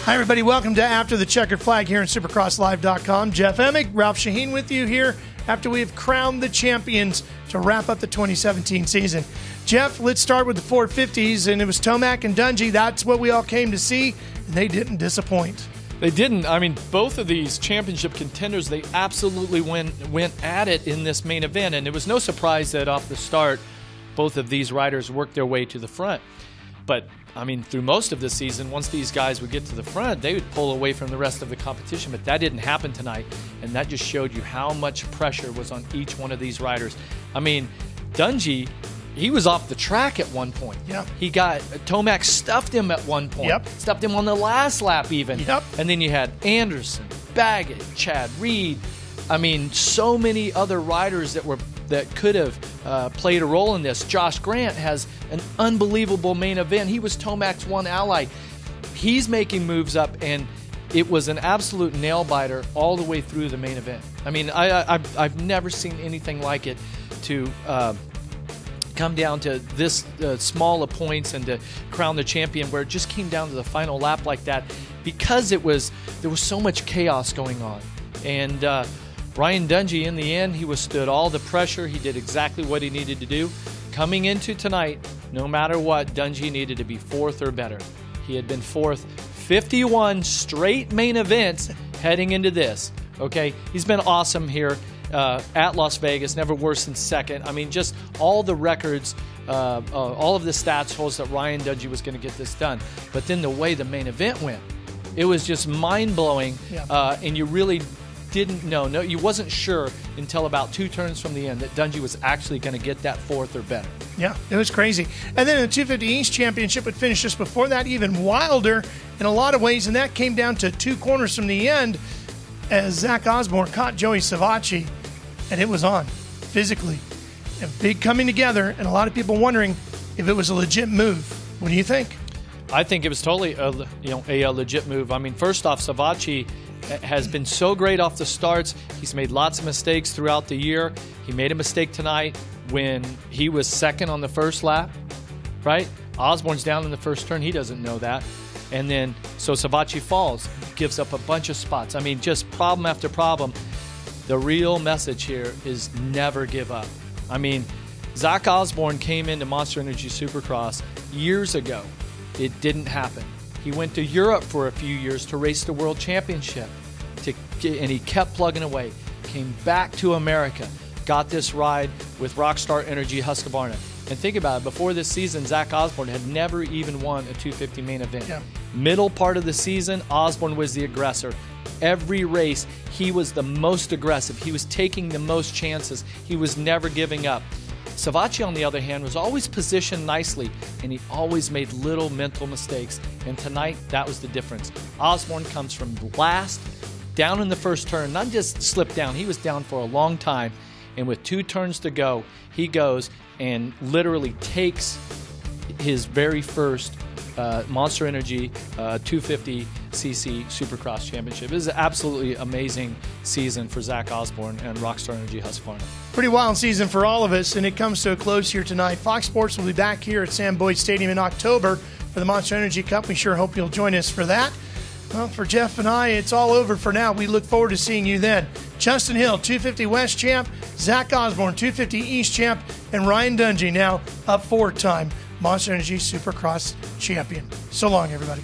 Hi, everybody. Welcome to After the Checkered Flag here on SupercrossLive.com. Jeff Emig, Ralph Sheheen with you here after we have crowned the champions to wrap up the 2017 season. Jeff, let's start with the 450s, and it was Tomac and Dungey. That's what we all came to see, and they didn't disappoint. They didn't. I mean, both of these championship contenders, they absolutely went at it in this main event, and it was no surprise that off the start, both of these riders worked their way to the front. But, I mean, through most of the season, once these guys would get to the front, they would pull away from the rest of the competition. But that didn't happen tonight, and that just showed you how much pressure was on each one of these riders. I mean, Dungey, he was off the track at one point. Yep. He got Tomac stuffed him at one point. Yep. Stuffed him on the last lap even. Yep. And then you had Anderson, Baggett, Chad Reed. I mean, so many other riders that could have played a role in this. Josh Grant has an unbelievable main event. He was Tomac's one ally. He's making moves up, and it was an absolute nail-biter all the way through the main event. I mean, I've never seen anything like it to come down to this small of points and to crown the champion, where it just came down to the final lap like that, because there was so much chaos going on. And Ryan Dungey, in the end, he withstood all the pressure. He did exactly what he needed to do. Coming into tonight, no matter what, Dungey needed to be fourth or better. He had been fourth 51 straight main events heading into this. Okay, he's been awesome here at Las Vegas, never worse than second. I mean, just all the records, all of the stats told us that Ryan Dungey was going to get this done. But then the way the main event went, it was just mind-blowing, and you really didn't know. No, you wasn't sure until about 2 turns from the end that Dungey was actually going to get that fourth or better. Yeah, it was crazy. And then in the 250 East Championship, it finished just before that, even wilder in a lot of ways, and that came down to 2 corners from the end as Zach Osborne caught Joey Savacci, and it was on physically. A big coming together, and a lot of people wondering if it was a legit move. What do you think? I think it was totally a legit move. I mean, first off, Savacci has been so great off the starts. He's made lots of mistakes throughout the year. He made a mistake tonight when he was second on the first lap, right? Osborne's down in the first turn. He doesn't know that. And then, so Savacci falls, gives up a bunch of spots. I mean, just problem after problem. The real message here is never give up. I mean, Zach Osborne came into Monster Energy Supercross years ago. It didn't happen. He went to Europe for a few years to race the World Championship, and he kept plugging away. Came back to America, got this ride with Rockstar Energy Husqvarna. And think about it, before this season, Zach Osborne had never even won a 250 main event. Yeah. Middle part of the season, Osborne was the aggressor. Every race, he was the most aggressive. He was taking the most chances. He was never giving up. Savacci, on the other hand, was always positioned nicely, and he always made little mental mistakes. And tonight, that was the difference. Osborne comes from last, down in the first turn, not just slipped down, he was down for a long time. And with 2 turns to go, he goes and literally takes his very first Monster Energy 250cc Supercross Championship. This is an absolutely amazing season for Zach Osborne and Rockstar Energy Husqvarna. Pretty wild season for all of us, and it comes to a close here tonight. Fox Sports will be back here at Sam Boyd Stadium in October for the Monster Energy Cup. We sure hope you'll join us for that. Well, for Jeff and I, it's all over for now. We look forward to seeing you then. Justin Hill, 250 West champ, Zach Osborne, 250 East champ, and Ryan Dungey, now a 4-time Monster Energy Supercross champion. So long, everybody.